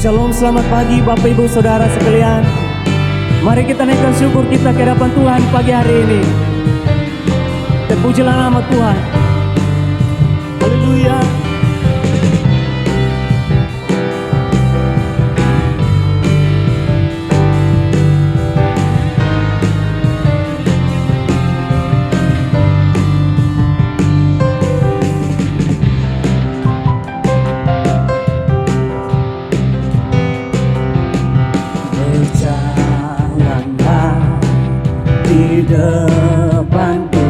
Shalom, selamat pagi Bapak Ibu Saudara sekalian. Mari kita naikkan syukur kita ke hadapan Tuhan pagi hari ini. Terpujilah nama Tuhan. Haleluya. Di depanku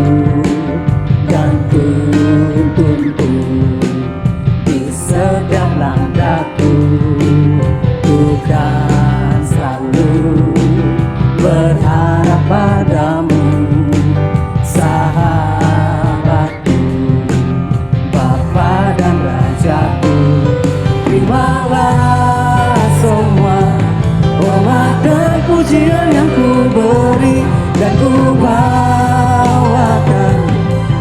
dan tuntunku di setiap langkahku, ku kan selalu berharap padamu, sahabatku, Bapa dan Rajaku. Terimalah semua hormat dan pujian yang ku beri, dan ku bawakan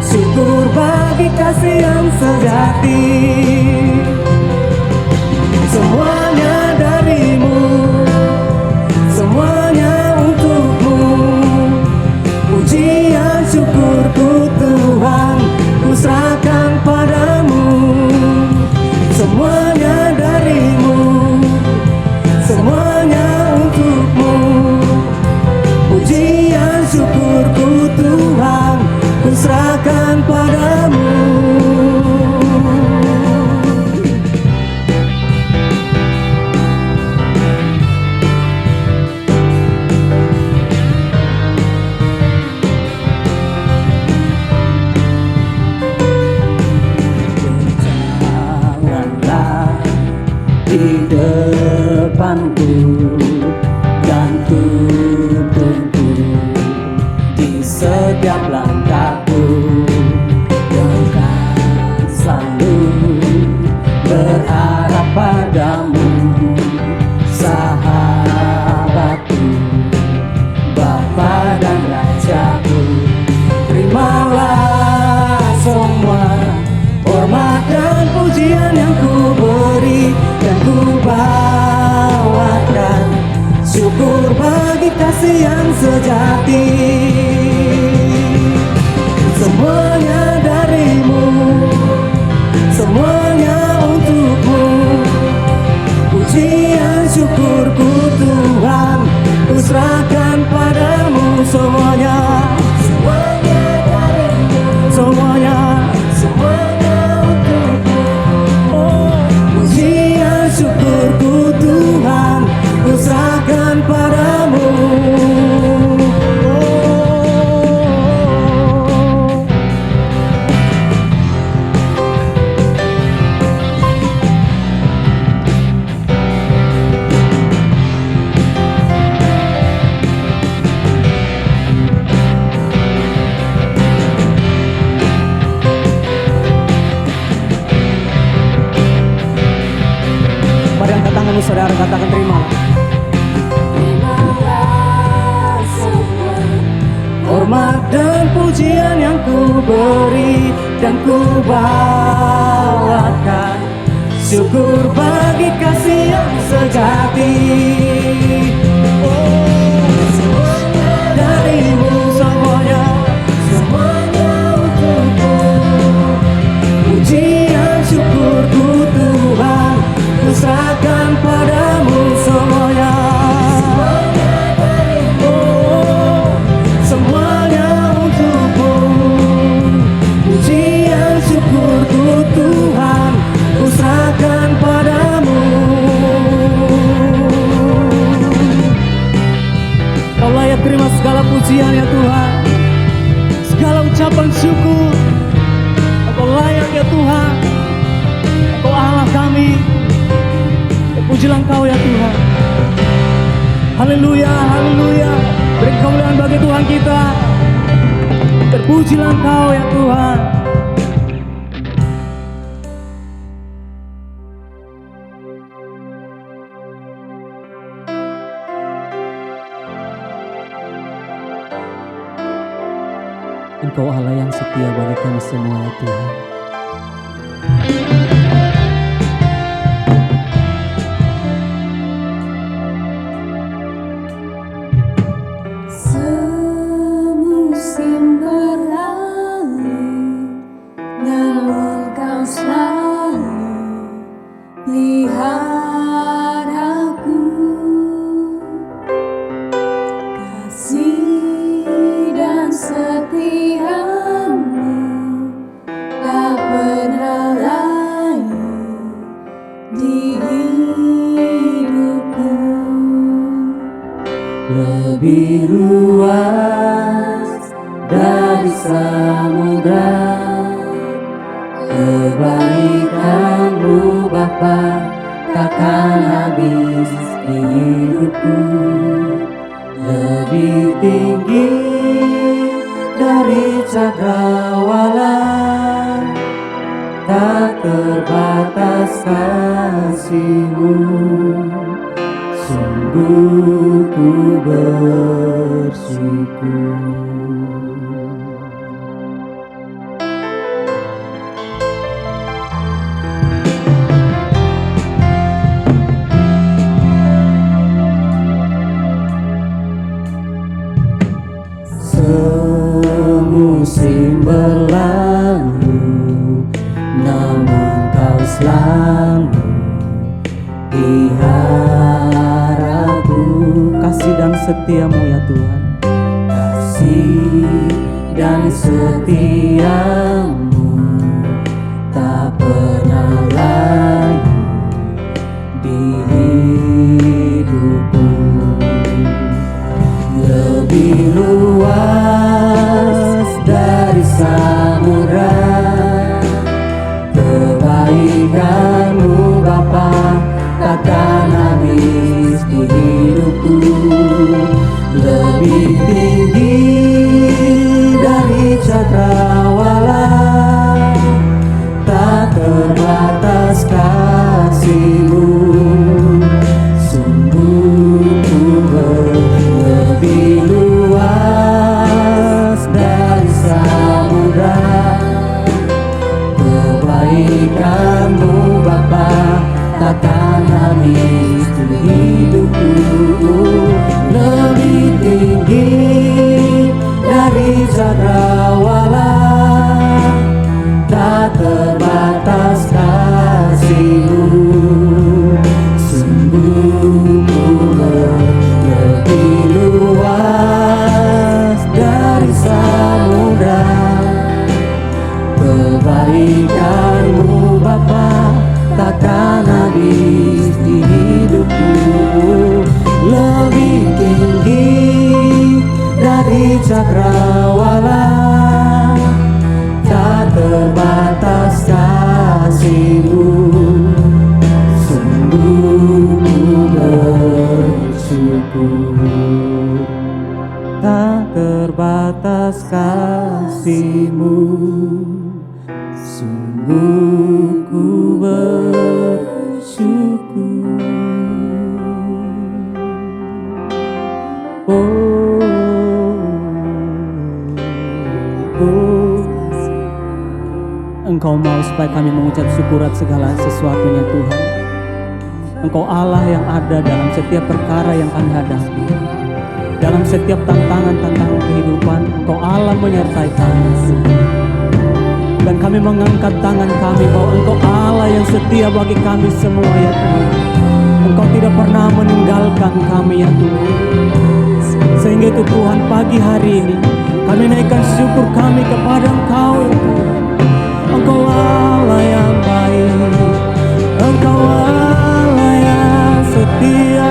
syukur bagi kasih yang sejati. Semuanya darimu, semuanya untukmu. Pujian syukurku Tuhan, ku serahkan padamu. Semuanya darimu, semuanya untukmu. Pujian syukurku Tuhan, ku serahkan padamu. Berjalanlah di depanku dan tuntunku di setiap langkahku, dengan selalu berharap padamu, sahabatku, Bapa dan Rajaku. Terimalah semua hormat dan pujian yang ku beri, dan ku bawakan syukur bagi kasih yang sejati. Semuanya darimu, semuanya untukmu. Pujian syukurku Tuhan, ku serahkan padamu. Semuanya, semuanya darimu, semuanya, semuanya untukmu. Oh, pujian syukurku Tuhan, ku serahkan padamu. Mari angkat tanganmu saudara, katakan terimalah. Hormat dan pujian yang ku beri, dan ku bawakan syukur bagi kasih yang sejati. Oh, semuanya darimu, semuanya, semuanya untukmu. Pujian syukurku Tuhan, ku serahkan padamu. Semuanya, semuanya untukmu. Pujian syukurku Tuhan, ku serahkan padamu. Kau layak terima segala pujian ya Tuhan, segala ucapan syukur. Kau layak ya Tuhan, Kau Allah kami. Pujilah Engkau ya Tuhan. Haleluya, haleluya. Beri kemuliaan bagi Tuhan kita. Terpujilah Engkau ya Tuhan. Engkau Allah yang setia bagi kami semua ya Tuhan. lebih luas dari samudra. Kebaikan-Mu Bapa takkan habis di hidupku, lebih tinggi dari cakrawala, tak terbatas kasih-Mu. Sungguh ku bersyukur. Semusim berlalu, namun Kau selalu peliharaku. Kasih dan setia-Mu ya Tuhan, kasih dan setia-Mu tak pernah layu di hidupku. Lebih luas dari samudra, kebaikan-Mu Bapa takkan habis di hidupku, lebih tinggi dari cakrawala, tak terbatas kasih-Mu. Sungguh ku lebih luas dari samudra, kebaikan-Mu Bapa takkan habis di hidupku, lebih tinggi dari cakrawala, tak terbatas kasih-Mu. Sungguh ku lebih luas dari samudra, kebaikan-Mu Bapa takkan habis di hidupku, lebih tinggi dari cakrawala, tak terbatas kasih-Mu. Sungguh ku bersyukur, tak terbatas kasih-Mu. Sungguh ku bersyukur. Engkau mau supaya kami mengucap syukurat segala sesuatunya Tuhan. Engkau Allah yang ada dalam setiap perkara yang kami hadapi, dalam setiap tantangan-tantangan kehidupan. Engkau Allah menyertai kami, dan kami mengangkat tangan kami bahwa Engkau Allah yang setia bagi kami semua ya Tuhan. Engkau tidak pernah meninggalkan kami ya Tuhan. Sehingga itu Tuhan, pagi hari ini kami naikkan syukur kami kepada Engkau ya Tuhan. Engkau Allah yang baik, Engkau Allah yang setia,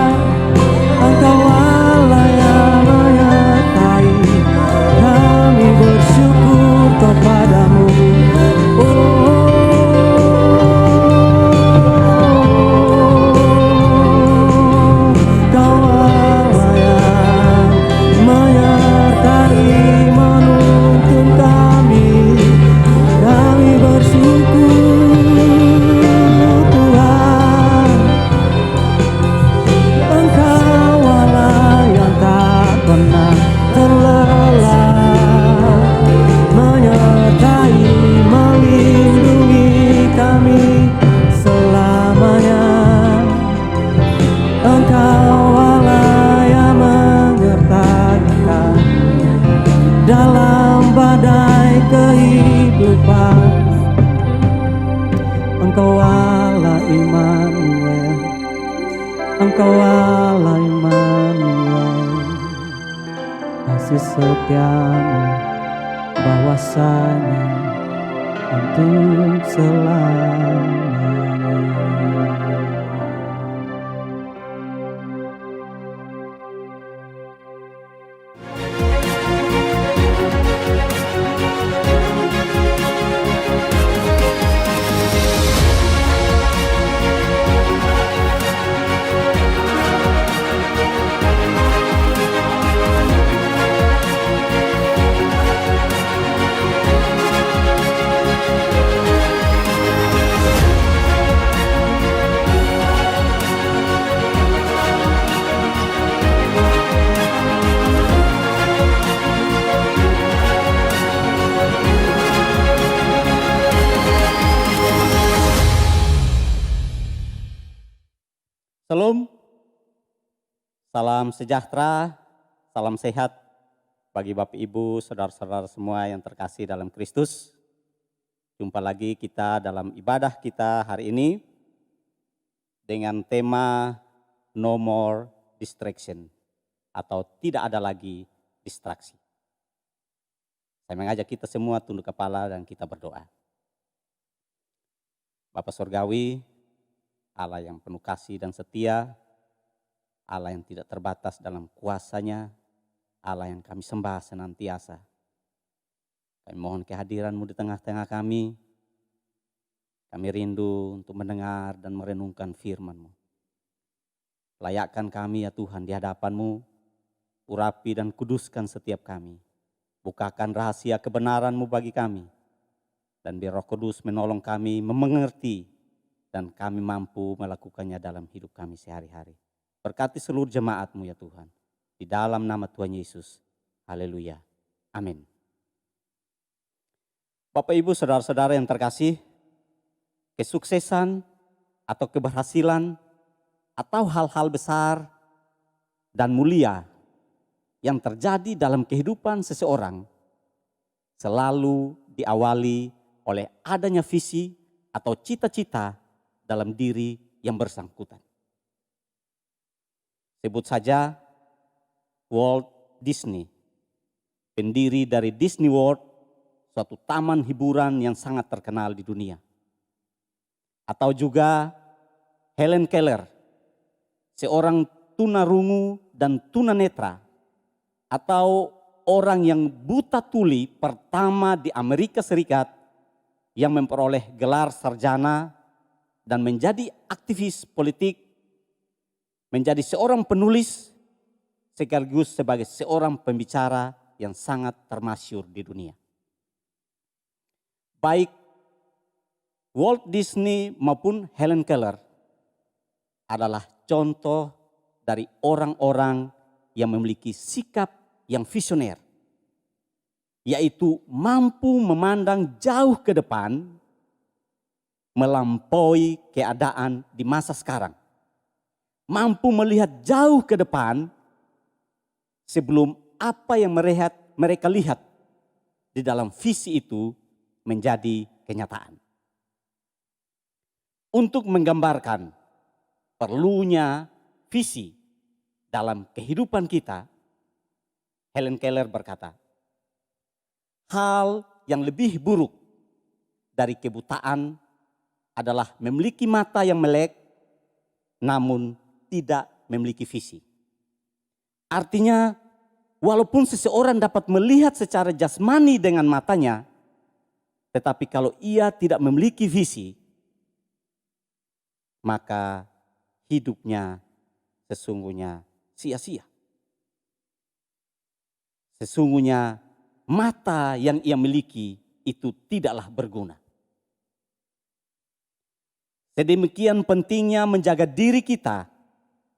Engkau Allah yang menyertai. Kami bersyukur kepada-Mu. Kau Allah yang menyertai, menuntun kami. Kami bersyukur Tuhan, Engkau Allah yang tak pernah terlelah, menyertai, melindungi kami selamanya. Engkau Allah yang menyertai kami dalam badai kehidupan. Engkau Allah Immanuel, Engkau Allah Immanuel. Kasih setia-Mu bahwasanya untuk selamanya. Salam sejahtera, salam sehat bagi Bapak Ibu, saudara-saudara semua yang terkasih dalam Kristus. Jumpa lagi kita dalam ibadah kita hari ini dengan tema No More Distraction atau tidak ada lagi distraksi. Saya mengajak kita semua tunduk kepala dan kita berdoa. Bapa Surgawi, Allah yang penuh kasih dan setia, Allah yang tidak terbatas dalam kuasa-Nya, Allah yang kami sembah senantiasa. Kami mohon kehadiran-Mu di tengah-tengah kami. Kami rindu untuk mendengar dan merenungkan firman-Mu. Layakkan kami ya Tuhan di hadapan-Mu, urapi dan kuduskan setiap kami. Bukakan rahasia kebenaran-Mu bagi kami. Dan biar Roh Kudus menolong kami mengerti dan kami mampu melakukannya dalam hidup kami sehari-hari. Berkati seluruh jemaat-Mu ya Tuhan. Di dalam nama Tuhan Yesus. Haleluya. Amin. Bapak Ibu saudara-saudara yang terkasih, kesuksesan atau keberhasilan atau hal-hal besar dan mulia yang terjadi dalam kehidupan seseorang selalu diawali oleh adanya visi atau cita-cita dalam diri yang bersangkutan. Sebut saja Walt Disney, pendiri dari Disney World, suatu taman hiburan yang sangat terkenal di dunia. Atau juga Helen Keller, seorang tunarungu dan tunanetra, atau orang yang buta tuli pertama di Amerika Serikat yang memperoleh gelar sarjana dan menjadi aktivis politik, menjadi seorang penulis sekaligus sebagai seorang pembicara yang sangat termasyhur di dunia. Baik Walt Disney maupun Helen Keller adalah contoh dari orang-orang yang memiliki sikap yang visioner, yaitu mampu memandang jauh ke depan, melampaui keadaan di masa sekarang. Mampu melihat jauh ke depan sebelum apa yang mereka lihat di dalam visi itu menjadi kenyataan. Untuk menggambarkan perlunya visi dalam kehidupan kita, Helen Keller berkata, hal yang lebih buruk dari kebutaan adalah memiliki mata yang melek namun tidak memiliki visi. Artinya walaupun seseorang dapat melihat secara jasmani dengan matanya, tetapi kalau ia tidak memiliki visi, maka hidupnya sesungguhnya sia-sia. Sesungguhnya mata yang ia miliki itu tidaklah berguna. Sedemikian pentingnya menjaga diri kita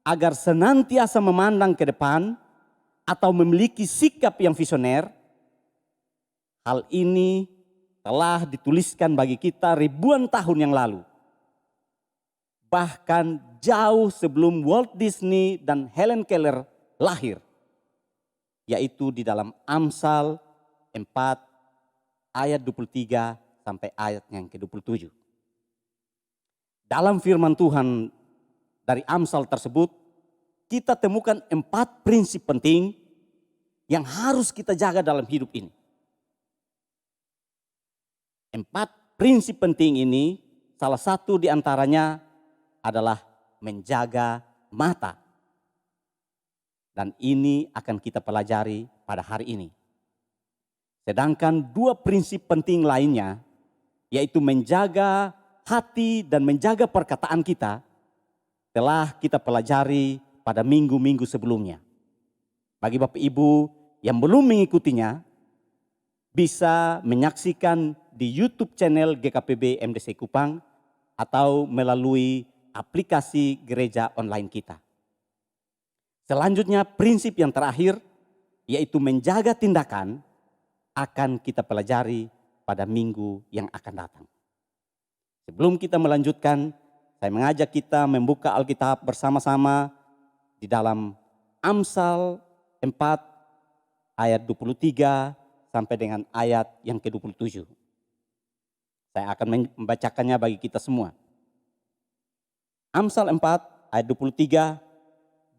agar senantiasa memandang ke depan atau memiliki sikap yang visioner. Hal ini telah dituliskan bagi kita ribuan tahun yang lalu. Bahkan jauh sebelum Walt Disney dan Helen Keller lahir. Yaitu di dalam Amsal 4 ayat 23 sampai ayat yang ke-27. Dalam firman Tuhan dari Amsal tersebut, kita temukan 4 prinsip penting yang harus kita jaga dalam hidup ini. 4 prinsip penting ini, salah satu di antaranya adalah menjaga mata. Dan ini akan kita pelajari pada hari ini. Sedangkan 2 prinsip penting lainnya, yaitu menjaga hati dan menjaga perkataan kita, telah kita pelajari pada minggu-minggu sebelumnya. Bagi Bapak Ibu yang belum mengikutinya, bisa menyaksikan di YouTube channel GKPB MDC Kupang atau melalui aplikasi gereja online kita. Selanjutnya prinsip yang terakhir yaitu menjaga tindakan akan kita pelajari pada minggu yang akan datang. Sebelum kita melanjutkan, saya mengajak kita membuka Alkitab bersama-sama di dalam Amsal 4 ayat 23 sampai dengan ayat yang ke-27. Saya akan membacakannya bagi kita semua. Amsal 4 ayat 23,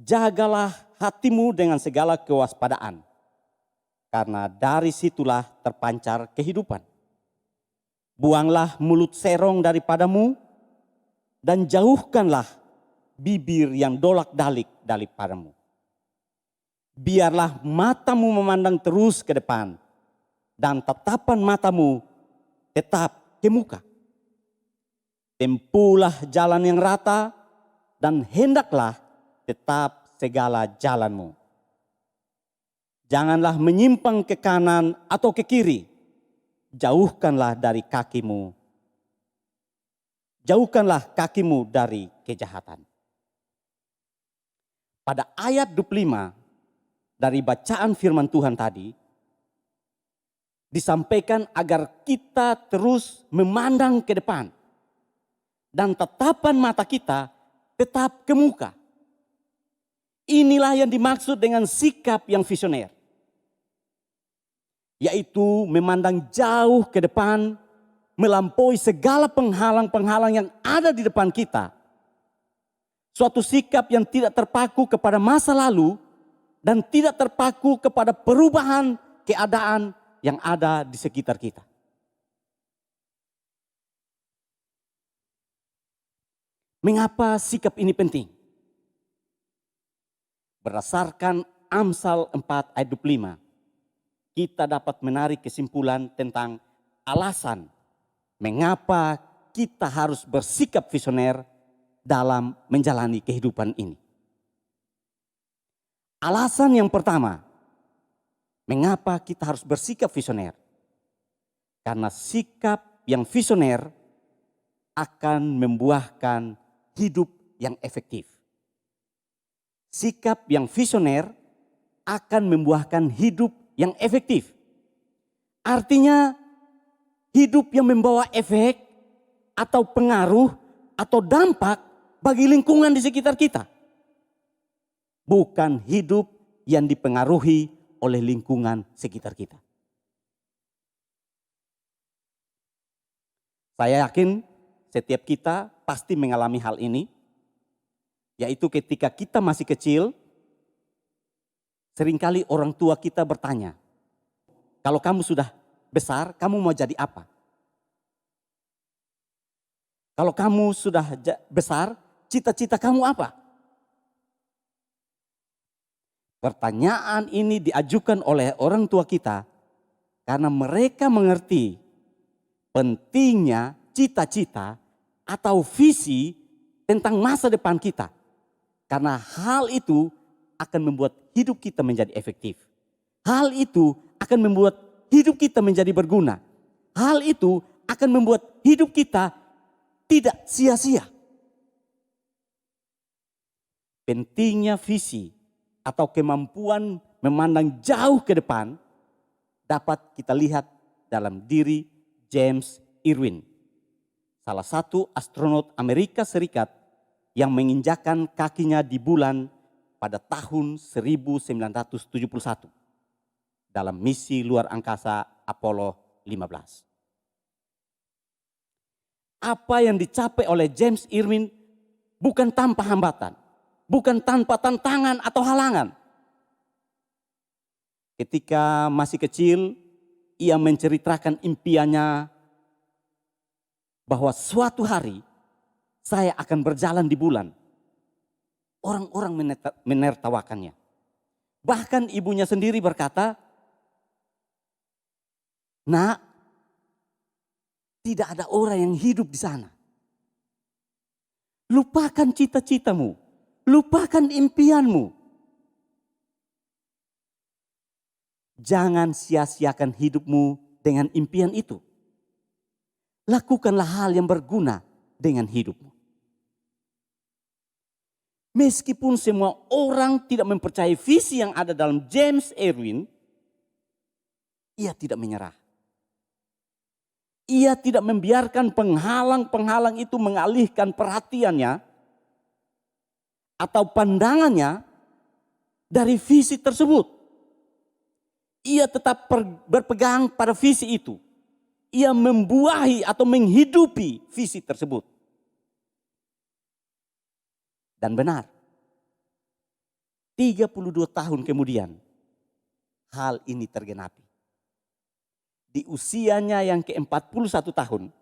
jagalah hatimu dengan segala kewaspadaan, karena dari situlah terpancar kehidupan. Buanglah mulut serong daripadamu, dan jauhkanlah bibir yang dolak-dalik daripadamu. Biarlah matamu memandang terus ke depan, dan tatapan matamu tetap ke muka. Tempuhlah jalan yang rata, dan hendaklah tetap segala jalanmu. Janganlah menyimpang ke kanan atau ke kiri. Jauhkanlah kakimu dari kejahatan. Pada ayat 25 dari bacaan firman Tuhan tadi, disampaikan agar kita terus memandang ke depan. Dan tatapan mata kita tetap ke muka. Inilah yang dimaksud dengan sikap yang visioner. Yaitu memandang jauh ke depan, melampaui segala penghalang-penghalang yang ada di depan kita. Suatu sikap yang tidak terpaku kepada masa lalu dan tidak terpaku kepada perubahan keadaan yang ada di sekitar kita. Mengapa sikap ini penting? Berdasarkan Amsal 4 ayat 25, kita dapat menarik kesimpulan tentang alasan mengapa kita harus bersikap visioner dalam menjalani kehidupan ini. Alasan yang pertama, mengapa kita harus bersikap visioner? Karena sikap yang visioner akan membuahkan hidup yang efektif. Sikap yang visioner akan membuahkan hidup yang efektif. Artinya hidup yang membawa efek atau pengaruh atau dampak bagi lingkungan di sekitar kita. Bukan hidup yang dipengaruhi oleh lingkungan sekitar kita. Saya yakin setiap kita pasti mengalami hal ini. Yaitu ketika kita masih kecil, seringkali orang tua kita bertanya, kalau kamu sudah besar, kamu mau jadi apa? Kalau kamu sudah besar, cita-cita kamu apa? Pertanyaan ini diajukan oleh orang tua kita karena mereka mengerti pentingnya cita-cita atau visi tentang masa depan kita. Karena hal itu akan membuat hidup kita menjadi efektif. Hal itu akan membuat hidup kita menjadi berguna. Hal itu akan membuat hidup kita tidak sia-sia. Pentingnya visi atau kemampuan memandang jauh ke depan dapat kita lihat dalam diri James Irwin, salah satu astronot Amerika Serikat yang menginjakan kakinya di bulan pada tahun 1971 dalam misi luar angkasa Apollo 15. Apa yang dicapai oleh James Irwin bukan tanpa hambatan, bukan tanpa tantangan atau halangan. Ketika masih kecil, ia menceritakan impiannya bahwa suatu hari saya akan berjalan di bulan. Orang-orang menertawakannya. Bahkan ibunya sendiri berkata, "Nak, tidak ada orang yang hidup di sana. Lupakan cita-citamu, lupakan impianmu. Jangan sia-siakan hidupmu dengan impian itu. Lakukanlah hal yang berguna dengan hidupmu." Meskipun semua orang tidak mempercayai visi yang ada dalam James Irwin, ia tidak menyerah. Ia tidak membiarkan penghalang-penghalang itu mengalihkan perhatiannya atau pandangannya dari visi tersebut. Ia tetap berpegang pada visi itu. Ia membuahi atau menghidupi visi tersebut. Dan benar, 32 tahun kemudian hal ini tergenapi. Di usianya yang ke-41 tahun,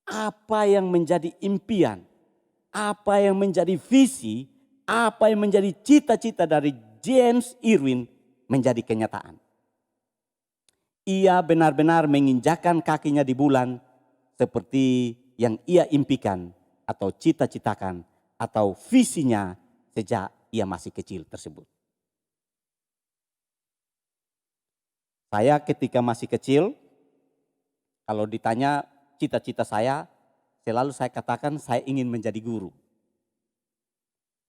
apa yang menjadi impian, apa yang menjadi visi, apa yang menjadi cita-cita dari James Irwin menjadi kenyataan. Ia benar-benar menginjakkan kakinya di bulan seperti yang ia impikan atau cita-citakan atau visinya sejak ia masih kecil tersebut. Saya ketika masih kecil, kalau ditanya cita-cita saya, selalu saya katakan saya ingin menjadi guru.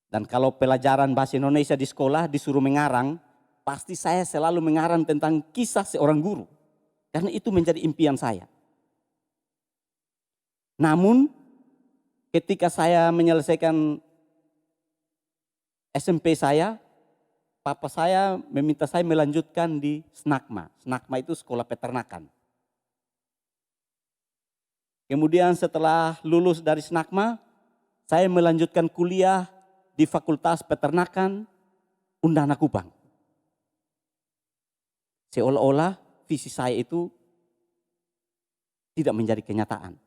Dan kalau pelajaran bahasa Indonesia di sekolah disuruh mengarang, pasti saya selalu mengarang tentang kisah seorang guru. Karena itu menjadi impian saya. Namun ketika saya menyelesaikan SMP saya, papa saya meminta saya melanjutkan di SNAKMA. SNAKMA itu sekolah peternakan. Kemudian setelah lulus dari SNAKMA, saya melanjutkan kuliah di Fakultas Peternakan Undana Kupang. Seolah-olah visi saya itu tidak menjadi kenyataan.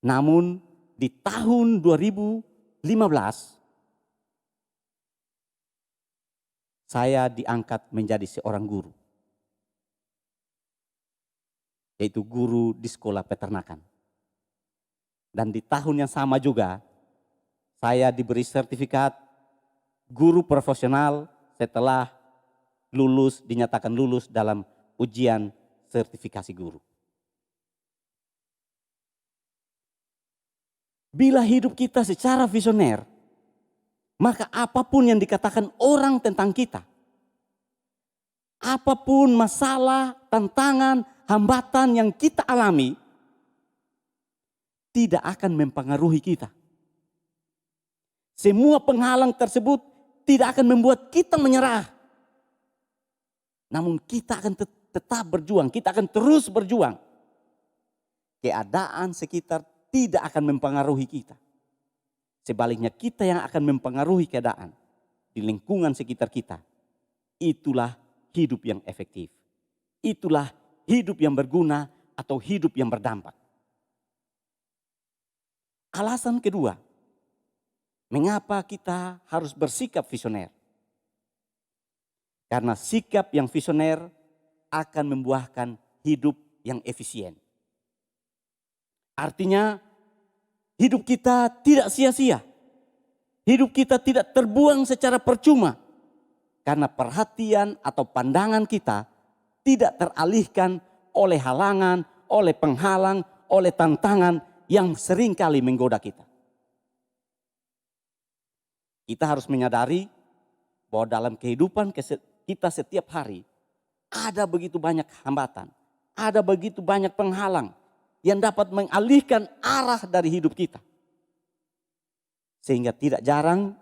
Namun di tahun 2015, saya diangkat menjadi seorang guru. Yaitu guru di sekolah peternakan. Dan di tahun yang sama juga, saya diberi sertifikat guru profesional setelah dinyatakan lulus dalam ujian sertifikasi guru. Bila hidup kita secara visioner, maka apapun yang dikatakan orang tentang kita, apapun masalah, tantangan, hambatan yang kita alami, tidak akan mempengaruhi kita. Semua penghalang tersebut tidak akan membuat kita menyerah. Namun kita akan tetap berjuang, kita akan terus berjuang. Keadaan sekitar tidak akan mempengaruhi kita. Sebaliknya kita yang akan mempengaruhi keadaan di lingkungan sekitar kita. Itulah hidup yang efektif. Itulah hidup yang berguna atau hidup yang berdampak. Alasan kedua, mengapa kita harus bersikap visioner? Karena sikap yang visioner akan membuahkan hidup yang efisien. Artinya hidup kita tidak sia-sia. Hidup kita tidak terbuang secara percuma. Karena perhatian atau pandangan kita tidak teralihkan oleh halangan, oleh penghalang, oleh tantangan yang seringkali menggoda kita. Kita harus menyadari bahwa dalam kehidupan kita setiap hari ada begitu banyak hambatan, ada begitu banyak penghalang yang dapat mengalihkan arah dari hidup kita. Sehingga tidak jarang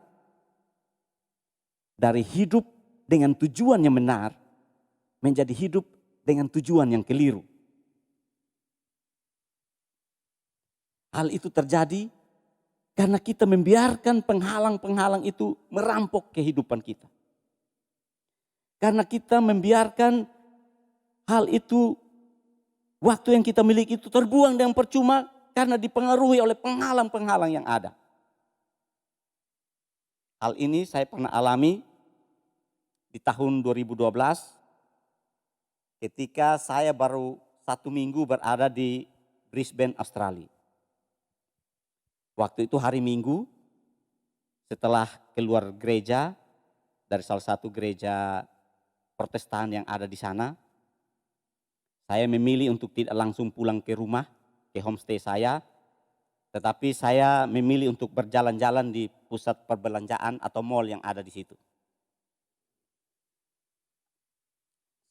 dari hidup dengan tujuan yang benar menjadi hidup dengan tujuan yang keliru. Hal itu terjadi karena kita membiarkan penghalang-penghalang itu merampok kehidupan kita. Karena kita membiarkan hal itu, waktu yang kita miliki itu terbuang dengan percuma karena dipengaruhi oleh penghalang-penghalang yang ada. Hal ini saya pernah alami di tahun 2012 ketika saya baru 1 minggu berada di Brisbane, Australia. Waktu itu hari Minggu, setelah keluar gereja dari salah satu gereja Protestan yang ada di sana, saya memilih untuk tidak langsung pulang ke rumah, ke homestay saya, tetapi saya memilih untuk berjalan-jalan di pusat perbelanjaan atau mall yang ada di situ.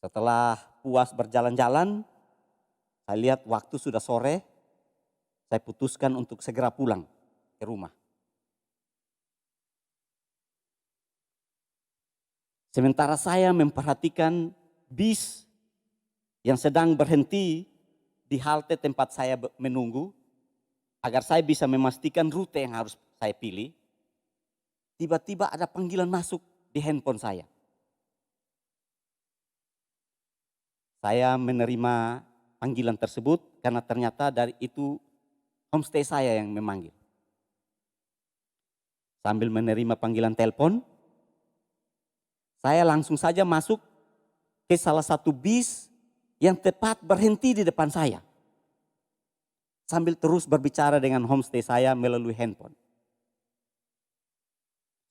Setelah puas berjalan-jalan, saya lihat waktu sudah sore, saya putuskan untuk segera pulang ke rumah. Sementara saya memperhatikan bis yang sedang berhenti di halte tempat saya menunggu, agar saya bisa memastikan rute yang harus saya pilih. Tiba-tiba ada panggilan masuk di handphone saya. Saya menerima panggilan tersebut karena ternyata dari itu homestay saya yang memanggil. Sambil menerima panggilan telepon, saya langsung saja masuk ke salah satu bis yang tepat berhenti di depan saya. Sambil terus berbicara dengan homestay saya melalui handphone.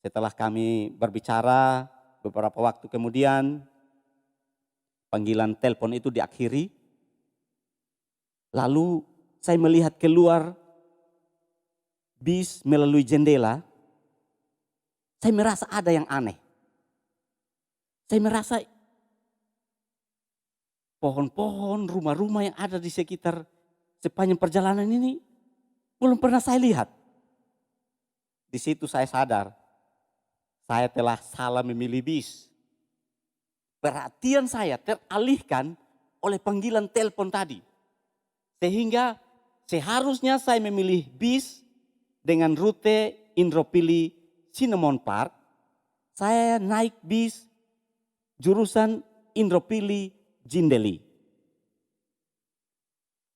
Setelah kami berbicara, beberapa waktu kemudian panggilan telepon itu diakhiri. Lalu saya melihat keluar bis melalui jendela. Saya merasa ada yang aneh. Saya merasa pohon-pohon, rumah-rumah yang ada di sekitar sepanjang perjalanan ini belum pernah saya lihat. Di situ saya sadar, saya telah salah memilih bis. Perhatian saya teralihkan oleh panggilan telepon tadi. Sehingga seharusnya saya memilih bis dengan rute Indropili Cinnamon Park. Saya naik bis jurusan Indropili Jindeli.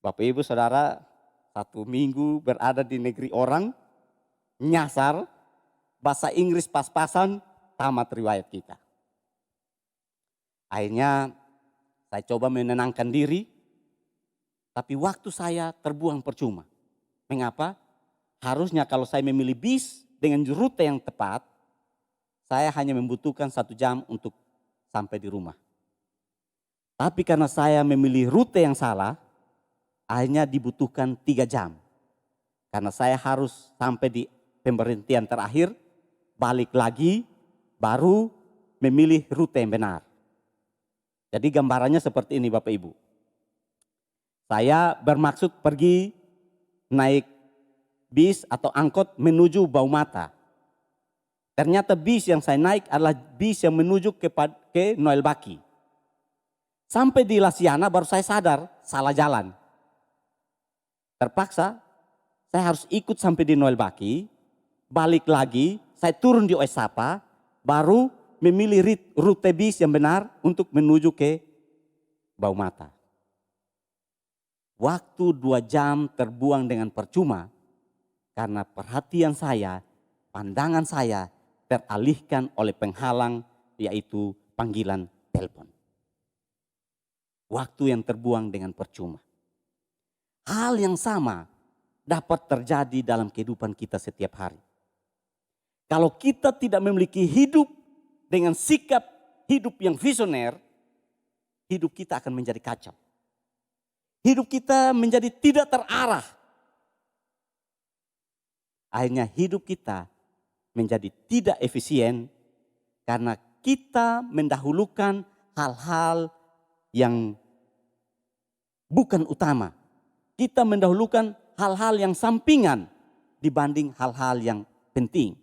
Bapak Ibu Saudara, 1 minggu berada di negeri orang, nyasar, bahasa Inggris pas-pasan, tamat riwayat kita. Akhirnya saya coba menenangkan diri, tapi waktu saya terbuang percuma. Mengapa? Harusnya kalau saya memilih bis dengan rute yang tepat, saya hanya membutuhkan 1 jam untuk sampai di rumah. Tapi karena saya memilih rute yang salah, akhirnya dibutuhkan 3 jam. Karena saya harus sampai di pemberhentian terakhir, balik lagi, baru memilih rute yang benar. Jadi gambarannya seperti ini Bapak Ibu. Saya bermaksud pergi naik bis atau angkot menuju Baumata. Ternyata bis yang saya naik adalah bis yang menuju ke Noel Baki. Sampai di Lasiana baru saya sadar salah jalan. Terpaksa saya harus ikut sampai di Noel Baki, balik lagi, saya turun di Oesapa, baru memilih rute bis yang benar untuk menuju ke Baumata. Waktu 2 jam terbuang dengan percuma karena perhatian saya, pandangan saya teralihkan oleh penghalang, yaitu panggilan telepon. Waktu yang terbuang dengan percuma. Hal yang sama dapat terjadi dalam kehidupan kita setiap hari. Kalau kita tidak memiliki hidup dengan sikap hidup yang visioner, hidup kita akan menjadi kacau. Hidup kita menjadi tidak terarah. Akhirnya hidup kita menjadi tidak efisien karena kita mendahulukan hal-hal yang bukan utama. Kita mendahulukan hal-hal yang sampingan dibanding hal-hal yang penting.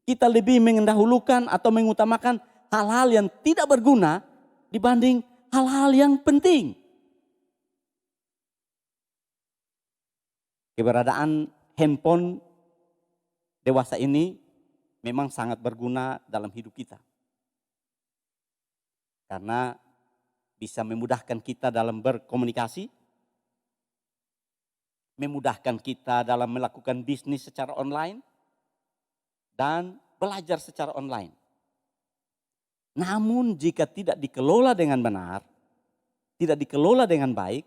Kita lebih mendahulukan atau mengutamakan hal-hal yang tidak berguna dibanding hal-hal yang penting. Keberadaan handphone dewasa ini memang sangat berguna dalam hidup kita. Karena bisa memudahkan kita dalam berkomunikasi, memudahkan kita dalam melakukan bisnis secara online, dan belajar secara online. Namun jika tidak dikelola dengan benar, tidak dikelola dengan baik,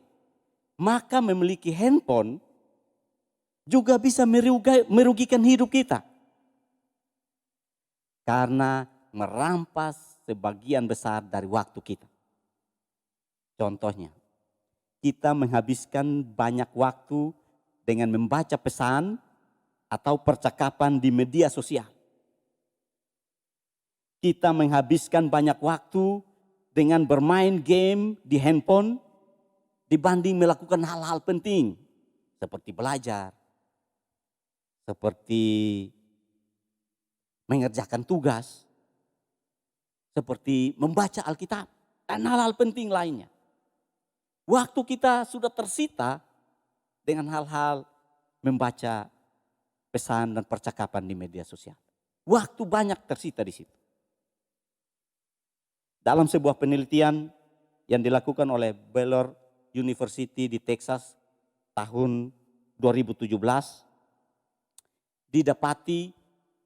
maka memiliki handphone juga bisa merugikan hidup kita. Karena merampas sebagian besar dari waktu kita. Contohnya, kita menghabiskan banyak waktu dengan membaca pesan atau percakapan di media sosial. Kita menghabiskan banyak waktu dengan bermain game di handphone dibanding melakukan hal-hal penting seperti belajar, seperti mengerjakan tugas, seperti membaca Alkitab dan hal-hal penting lainnya. Waktu kita sudah tersita dengan hal-hal membaca pesan dan percakapan di media sosial. Waktu banyak tersita di situ. Dalam sebuah penelitian yang dilakukan oleh Baylor University di Texas tahun 2017, didapati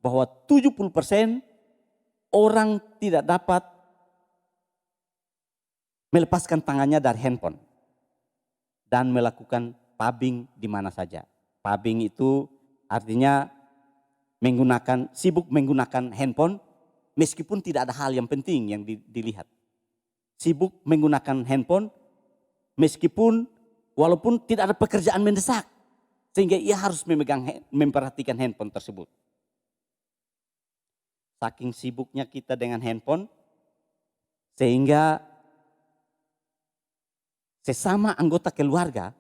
bahwa 70% orang tidak dapat melepaskan tangannya dari handphone dan melakukan pubbing di mana saja. Pubbing itu artinya sibuk menggunakan handphone meskipun tidak ada hal yang penting yang dilihat. Sibuk menggunakan handphone meskipun walaupun tidak ada pekerjaan mendesak sehingga ia harus memperhatikan handphone tersebut. Saking sibuknya kita dengan handphone sehingga sesama anggota keluarga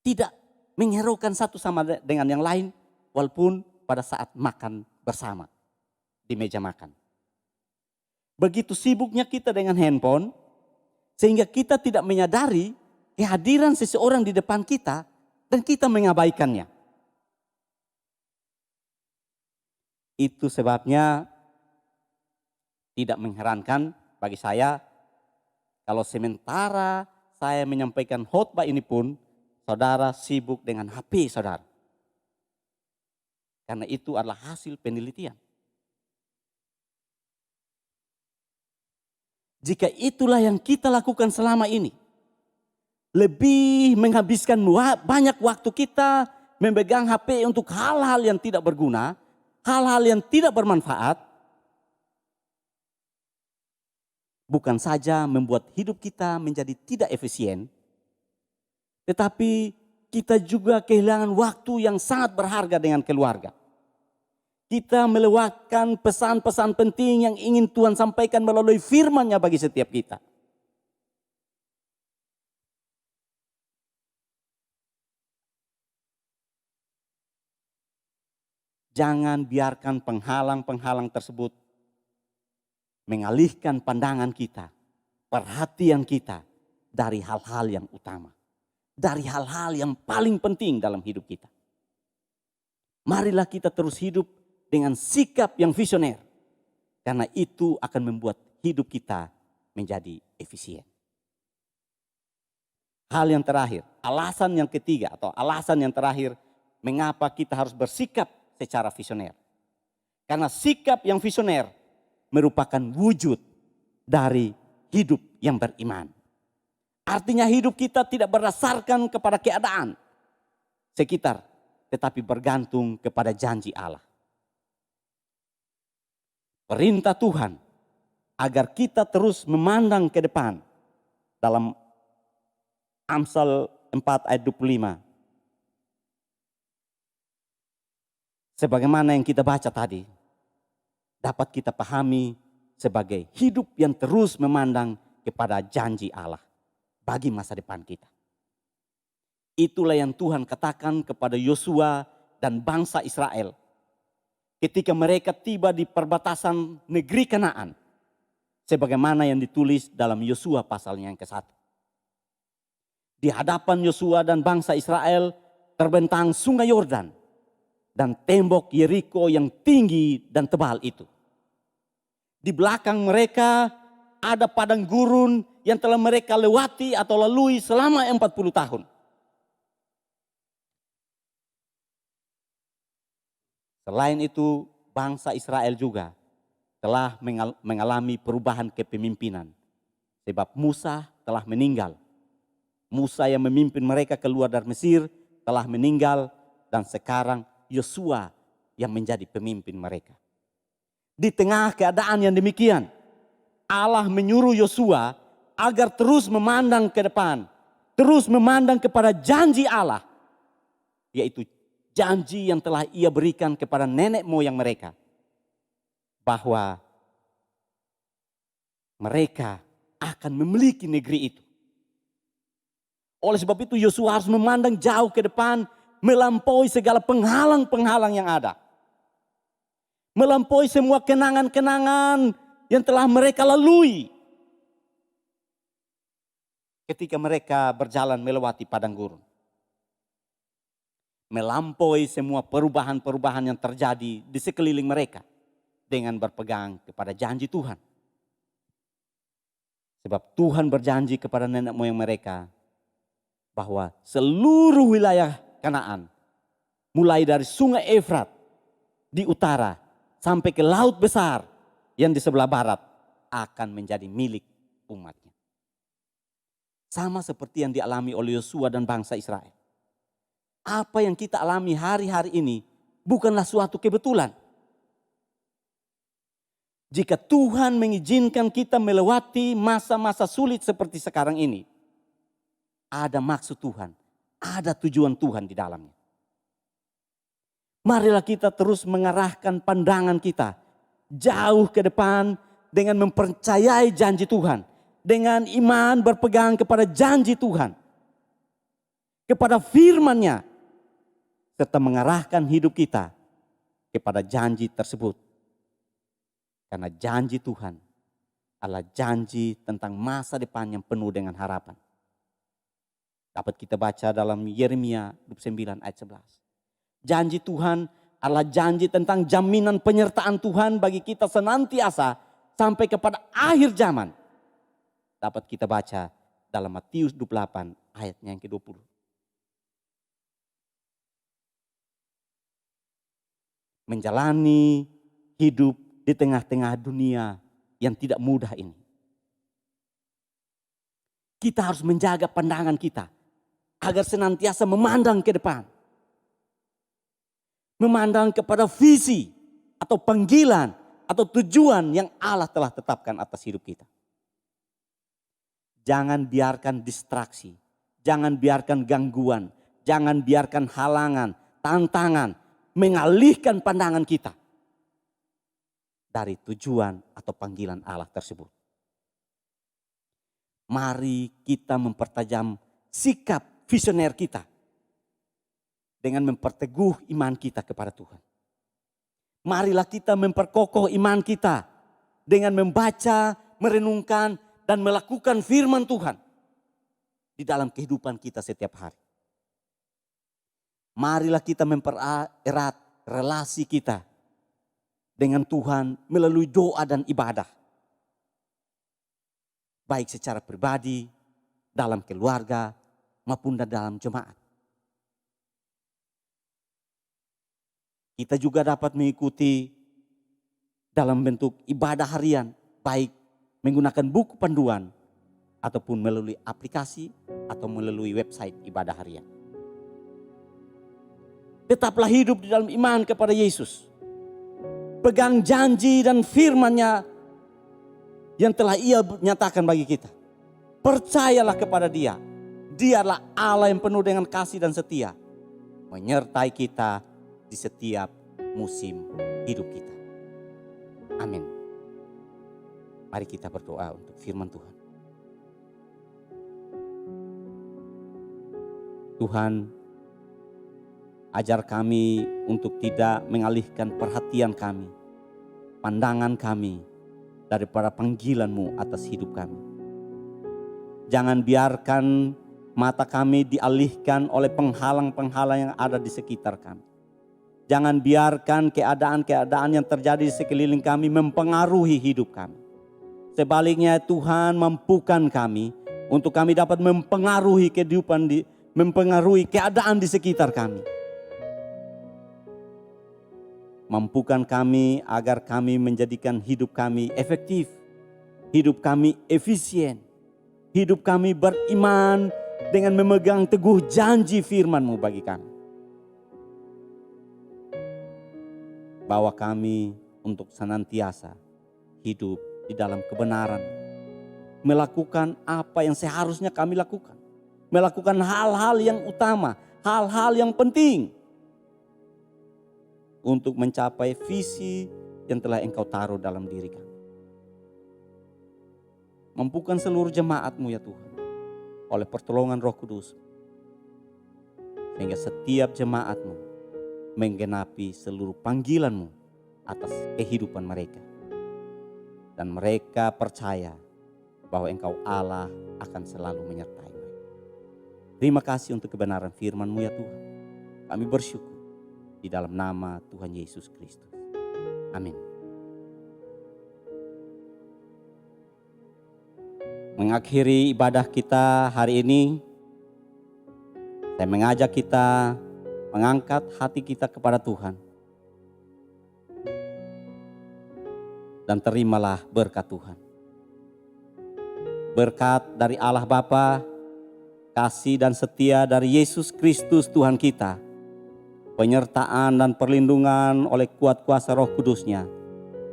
tidak menghiraukan satu sama dengan yang lain walaupun pada saat makan bersama di meja makan. Begitu sibuknya kita dengan handphone sehingga kita tidak menyadari kehadiran seseorang di depan kita dan kita mengabaikannya. Itu sebabnya tidak mengherankan bagi saya kalau sementara saya menyampaikan khotbah ini pun saudara sibuk dengan HP saudara. Karena itu adalah hasil penelitian. Jika itulah yang kita lakukan selama ini, lebih menghabiskan banyak waktu kita memegang HP untuk hal-hal yang tidak berguna, hal-hal yang tidak bermanfaat, bukan saja membuat hidup kita menjadi tidak efisien, tetapi kita juga kehilangan waktu yang sangat berharga dengan keluarga. Kita melewatkan pesan-pesan penting yang ingin Tuhan sampaikan melalui firman-Nya bagi setiap kita. Jangan biarkan penghalang-penghalang tersebut mengalihkan pandangan kita, perhatian kita dari hal-hal yang utama. Dari hal-hal yang paling penting dalam hidup kita. Marilah kita terus hidup dengan sikap yang visioner. Karena itu akan membuat hidup kita menjadi efisien. Hal yang terakhir, alasan yang ketiga atau alasan yang terakhir mengapa kita harus bersikap secara visioner. Karena sikap yang visioner merupakan wujud dari hidup yang beriman. Artinya hidup kita tidak berdasarkan kepada keadaan sekitar, tetapi bergantung kepada janji Allah. Perintah Tuhan agar kita terus memandang ke depan dalam Amsal 4 ayat 25. Sebagaimana yang kita baca tadi, dapat kita pahami sebagai hidup yang terus memandang kepada janji Allah bagi masa depan kita. Itulah yang Tuhan katakan kepada Yosua dan bangsa Israel ketika mereka tiba di perbatasan negeri Kanaan, sebagaimana yang ditulis dalam Yosua pasalnya yang ke-1. Di hadapan Yosua dan bangsa Israel terbentang sungai Yordan dan tembok Yeriko yang tinggi dan tebal itu. Di belakang mereka ada padang gurun yang telah mereka lewati atau lalui selama 40 tahun. Selain itu, bangsa Israel juga telah mengalami perubahan kepemimpinan. Sebab Musa telah meninggal. Musa yang memimpin mereka keluar dari Mesir telah meninggal dan sekarang Yosua yang menjadi pemimpin mereka. Di tengah keadaan yang demikian, Allah menyuruh Yosua agar terus memandang ke depan, terus memandang kepada janji Allah, yaitu janji yang telah Ia berikan kepada nenek moyang mereka, bahwa mereka akan memiliki negeri itu. Oleh sebab itu Yosua harus memandang jauh ke depan, melampaui segala penghalang-penghalang yang ada. Melampaui semua kenangan-kenangan yang telah mereka lalui ketika mereka berjalan melewati padang gurun. Melampaui semua perubahan-perubahan yang terjadi di sekeliling mereka dengan berpegang kepada janji Tuhan. Sebab Tuhan berjanji kepada nenek moyang mereka bahwa seluruh wilayah Kanaan, mulai dari sungai Efrat di utara sampai ke laut besar yang di sebelah barat, akan menjadi milik umatnya. Sama seperti yang dialami oleh Yosua dan bangsa Israel. Apa yang kita alami hari-hari ini bukanlah suatu kebetulan. Jika Tuhan mengizinkan kita melewati masa-masa sulit seperti sekarang ini, ada maksud Tuhan, ada tujuan Tuhan di dalamnya. Marilah kita terus mengarahkan pandangan kita jauh ke depan dengan mempercayai janji Tuhan. Dengan iman berpegang kepada janji Tuhan, kepada firman-Nya, serta mengarahkan hidup kita kepada janji tersebut. Karena janji Tuhan adalah janji tentang masa depan yang penuh dengan harapan. Dapat kita baca dalam Yeremia 29 ayat 11. Janji Tuhan adalah janji tentang jaminan penyertaan Tuhan bagi kita senantiasa sampai kepada akhir zaman. Dapat kita baca dalam Matius 28 ayatnya yang ke-20. Menjalani hidup di tengah-tengah dunia yang tidak mudah ini. Kita harus menjaga pandangan kita agar senantiasa memandang ke depan. Memandang kepada visi atau panggilan atau tujuan yang Allah telah tetapkan atas hidup kita. Jangan biarkan distraksi, jangan biarkan gangguan, jangan biarkan halangan, tantangan mengalihkan pandangan kita dari tujuan atau panggilan Allah tersebut. Mari kita mempertajam sikap visioner kita dengan memperteguh iman kita kepada Tuhan. Marilah kita memperkokoh iman kita dengan membaca, merenungkan, dan melakukan firman Tuhan di dalam kehidupan kita setiap hari. Marilah kita mempererat relasi kita dengan Tuhan melalui doa dan ibadah. Baik secara pribadi, dalam keluarga, maupun dalam jemaat. Kita juga dapat mengikuti dalam bentuk ibadah harian, baik menggunakan buku panduan ataupun melalui aplikasi atau melalui website ibadah harian. Tetaplah hidup di dalam iman kepada Yesus. Pegang janji dan firman-Nya yang telah Ia nyatakan bagi kita. Percayalah kepada Dia. Dialah Allah yang penuh dengan kasih dan setia, menyertai kita di setiap musim hidup kita. Amin. Mari kita berdoa untuk firman Tuhan. Tuhan, ajar kami untuk tidak mengalihkan perhatian kami, pandangan kami daripada panggilan-Mu atas hidup kami. Jangan biarkan mata kami dialihkan oleh penghalang-penghalang yang ada di sekitar kami. Jangan biarkan keadaan-keadaan yang terjadi di sekeliling kami mempengaruhi hidup kami. Sebaliknya Tuhan, mampukan kami untuk kami dapat mempengaruhi kehidupan, mempengaruhi keadaan di sekitar kami. Mampukan kami agar kami menjadikan hidup kami efektif, hidup kami efisien, hidup kami beriman dengan memegang teguh janji firman-Mu bagi kami. Bawa kami untuk senantiasa hidup di dalam kebenaran, melakukan apa yang seharusnya kami lakukan, melakukan hal-hal yang utama, hal-hal yang penting untuk mencapai visi yang telah Engkau taruh dalam diri kami. Mampukan seluruh jemaat-Mu ya Tuhan, oleh pertolongan Roh Kudus, sehingga setiap jemaat-Mu menggenapi seluruh panggilan-Mu atas kehidupan mereka. dan mereka percaya bahwa Engkau Allah akan selalu menyertai mereka. Terima kasih untuk kebenaran firman-Mu ya Tuhan. Kami bersyukur di dalam nama Tuhan Yesus Kristus. Amin. Mengakhiri ibadah kita hari ini, saya mengajak kita mengangkat hati kita kepada Tuhan. Dan terimalah berkat Tuhan. Berkat dari Allah Bapa, kasih dan setia dari Yesus Kristus Tuhan kita, penyertaan dan perlindungan oleh kuat kuasa Roh Kudus-Nya,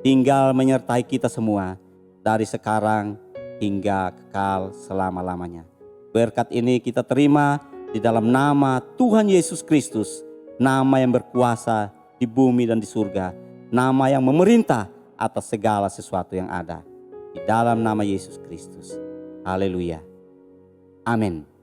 tinggal menyertai kita semua dari sekarang hingga kekal selama-lamanya. Berkat ini kita terima di dalam nama Tuhan Yesus Kristus, nama yang berkuasa di bumi dan di surga, nama yang memerintah atas segala sesuatu yang ada. Di dalam nama Yesus Kristus. Haleluya. Amin.